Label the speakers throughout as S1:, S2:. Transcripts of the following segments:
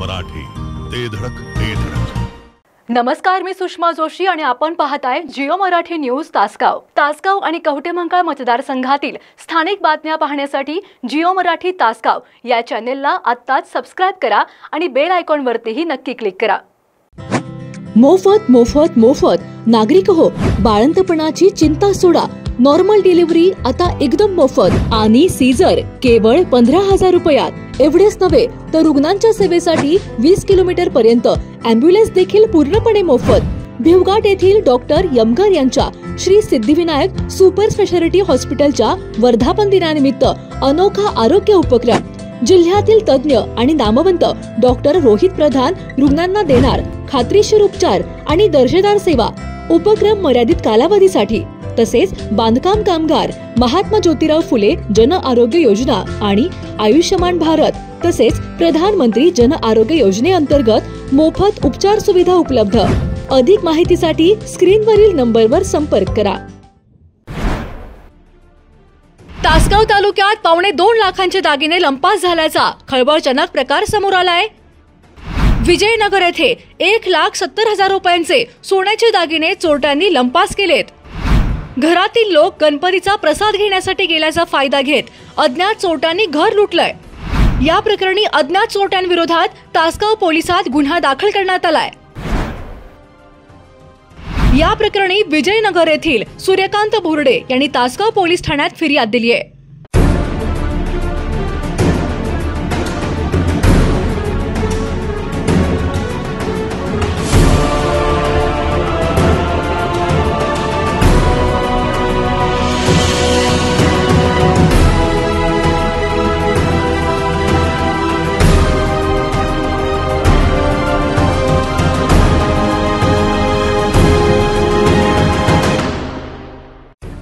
S1: मराठी, ते धडक ते धडक.
S2: नमस्कार, मी सुषमा जोशी आणि आपण पाहताय जिओ मराठी न्यूज तासगाव आणि कवठेमहांकाळ मतदारसंघातील स्थानिक बातम्या पाहण्यासाठी जिओ मराठी तासगाव या चॅनेलला आत्ताच सबस्क्राइब करा आणि बेल आयकॉन वरतीही नक्की क्लिक करा.
S3: मोफत मोफत मोफत नागरिक हो, बाळंतपणाची चिंता सोडा. नॉर्मल डिलिव्हरी आता एकदम मोफत आणि सीझर केवळ 15,000 रुपयात. एवढेच नव्हे तर रुग्णांच्या सेवेसाठी 20 किलोमीटर पर्यंत अँब्युलन्स देखील पूर्णपणे मोफत. भिवघाट येथील डॉक्टर यमगर यांच्या श्री सिद्धिविनायक सुपर स्पेशालिटी हॉस्पिटलच्या वर्धापन दिनानिमित्त अनोखा आरोग्य उपक्रम. जिल्ह्यातील तज्ञ आणि नामवंत डॉक्टर रोहित प्रधान रुग्णांना देणार खात्रीशीर उपचार आणि दर्जेदार सेवा. उपक्रम मर्यादित कालावधीसाठी. तसेच बांधकाम कामगार, महात्मा ज्योतिराव फुले जन आरोग्य योजना आणि आयुष्यमान भारत तसेच प्रधानमंत्री जन आरोग्य योजनेअंतर्गत मोफत उपचार सुविधा उपलब्ध. अधिक माहितीसाठी स्क्रीनवरील नंबरवर संपर्क करा.
S2: तासगाव तालुक्यात 2.25 लाखांचे दागिने लंपास झाल्याचा खळबळजनक प्रकार समोर आलाय. विजयनगर येथे 1,70,000 रुपयांचे सोन्याचे दागिने चोरट्यांनी लंपास केलेत. घरातील लोक गणपतीचा प्रसाद घेण्यासाठी गेल्याचा फायदा घेत अज्ञात चोरट्यांनी घर लुटलंय. या प्रकरणी अज्ञात चोरट्यांविरोधात तासगाव पोलिसात गुन्हा दाखल करण्यात आलाय. या प्रकरणी विजयनगर येथील सूर्यकांत बोर्डे यांनी तासगाव पोलीस ठाण्यात फिर्याद दिली आहे.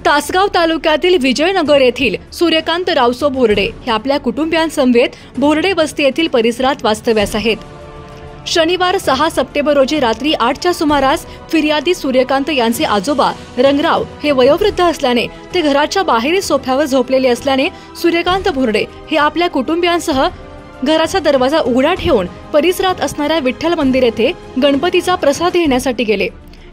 S2: तासगाव तालुक्यातील विजयनगर येथील सूर्यकांत रावसो बोर्डे हे आपल्या कुटुंबियांसमवेत बोर्डे वस्ती येथील परिसरात वास्तव्यास आहेत. शनिवार 6 सप्टेंबर रोजी रात्री 8च्या सुमारास फिर्यादी सूर्यकांत यांचे आजोबा रंगराव हे वयोवृद्ध असल्याने ते घराच्या बाहेरील सोफ्यावर झोपलेले असल्याने सूर्यकांत बोर्डे हे आपल्या कुटुंबियांसह घराचा दरवाजा उघडा ठेवून परिसरात असणाऱ्या विठ्ठल मंदिर येथे गणपतीचा प्रसाद घेण्यासाठी गेले.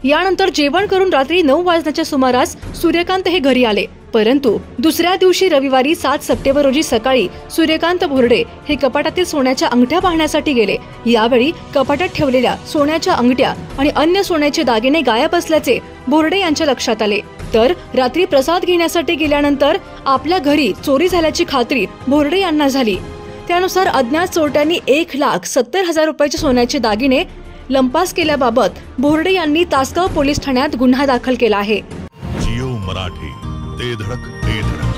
S2: यानंतर जेवण करून रात्री 9 वाजण्याच्या सुमारास सूर्यकांत हे घरी आले. परंतु दुसऱ्या दिवशी रविवारी 7 सप्टेंबर रोजी सकाळी सूर्यकांत बोर्डे हे कपाटातील सोन्याच्या अंगठ्या पाहण्यासाठी गेले. यावेळी कपाटात ठेवलेल्या सोन्याच्या अंगठ्या आणि अन्य सोन्याचे दागिने गायब असल्याचे बोर्डे यांच्या लक्षात आले. तर रात्री प्रसाद घेण्यासाठी गेल्यानंतर आपल्या घरी चोरी झाल्याची खात्री बोर्डे यांना झाली. त्यानुसार अज्ञात चोरट्यांनी 1,70,000 रुपयाचे सोन्याचे दागिने लंपास केल्याबाबत बोर्डे यांनी तासगाव पोलीस ठाण्यात गुन्हा दाखल केला आहे.
S1: जिओ मराठी, ते धडक ते धडक.